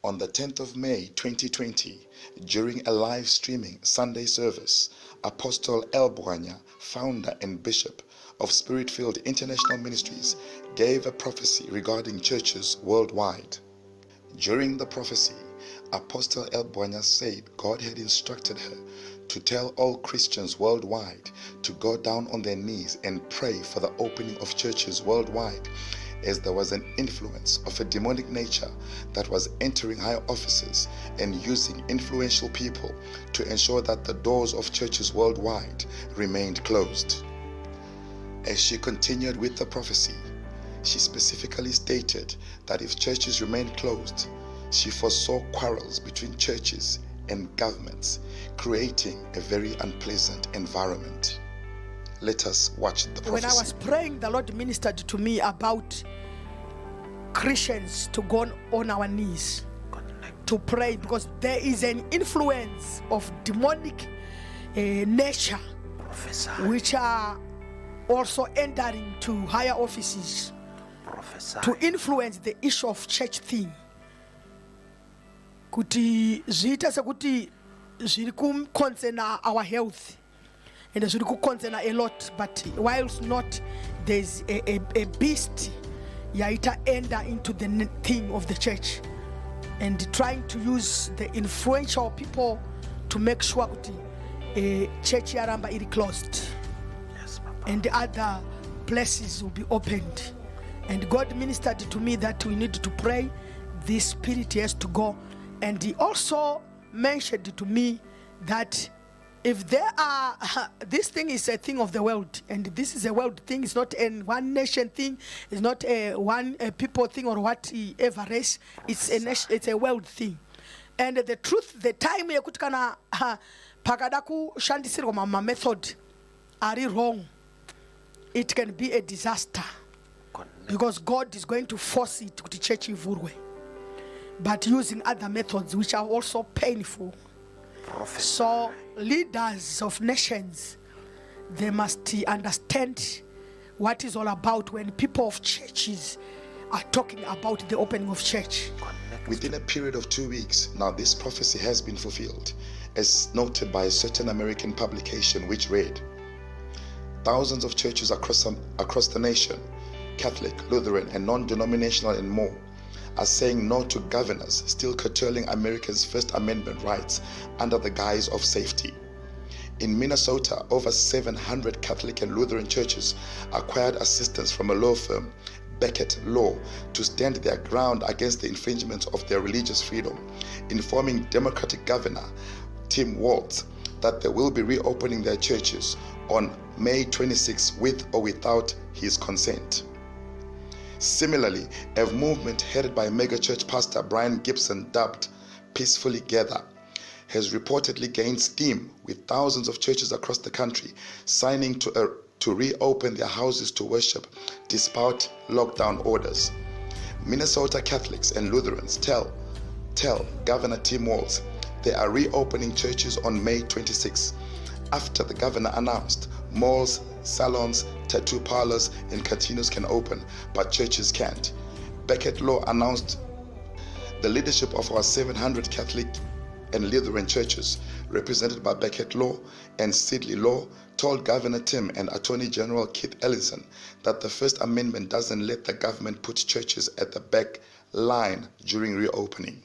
On the 10th of May 2020, during a live streaming Sunday service, Apostle L.Bwanya, founder and bishop of Spirit-Filled International Ministries, gave a prophecy regarding churches worldwide. During the prophecy, Apostle L.Bwanya said God had instructed her to tell all Christians worldwide to go down on their knees and pray for the opening of churches worldwide, as there was an influence of a demonic nature that was entering higher offices and using influential people to ensure that the doors of churches worldwide remained closed. As she continued with the prophecy, she specifically stated that if churches remained closed, she foresaw quarrels between churches and governments, creating a very unpleasant environment. Let us watch the prophecy. When I was praying, the Lord ministered to me about Christians to go on our knees to pray, because there is an influence of demonic nature which are also entering to higher offices to influence the issue of church thing. Kuti zita sekuti ziri concern our health and ziri concern a lot, but whilst not, there's a beast yaita enter into the thing of the church and trying to use the influential people to make sure kuti church yaramba is closed. Yes, and the other places will be opened. And God ministered to me that we need to pray, this spirit has to go. And he also mentioned to me that if there are, this thing is a thing of the world, and this is a world thing, it's not a one nation thing, it's not a one people thing or whatever race, it's a world thing. And the truth, the time yakutikana pakadaku shandisirwa mama method are wrong, it can be a disaster, because God is going to force it to the church ivurwe, but using other methods which are also painful. So leaders of nations, they must understand what is all about when people of churches are talking about the opening of church. Within a period of 2 weeks, now this prophecy has been fulfilled, as noted by a certain American publication which read, thousands of churches across the nation, Catholic, Lutheran, and non-denominational and more, are saying no to governors still curtailing America's First Amendment rights under the guise of safety. In Minnesota, over 700 Catholic and Lutheran churches acquired assistance from a law firm, Becket Law, to stand their ground against the infringement of their religious freedom, informing Democratic Governor Tim Walz that they will be reopening their churches on May 26 with or without his consent. Similarly, a movement headed by megachurch pastor Brian Gibson, dubbed Peacefully Gather, has reportedly gained steam, with thousands of churches across the country signing to reopen their houses to worship despite lockdown orders. Minnesota Catholics and Lutherans tell Governor Tim Walz they are reopening churches on May 26 after the governor announced malls, salons, tattoo parlors, and casinos can open, but churches can't. Becket Law announced the leadership of our 700 Catholic and Lutheran churches, represented by Becket Law and Sidley Law, told Governor Tim and Attorney General Keith Ellison that the First Amendment doesn't let the government put churches at the back line during reopening.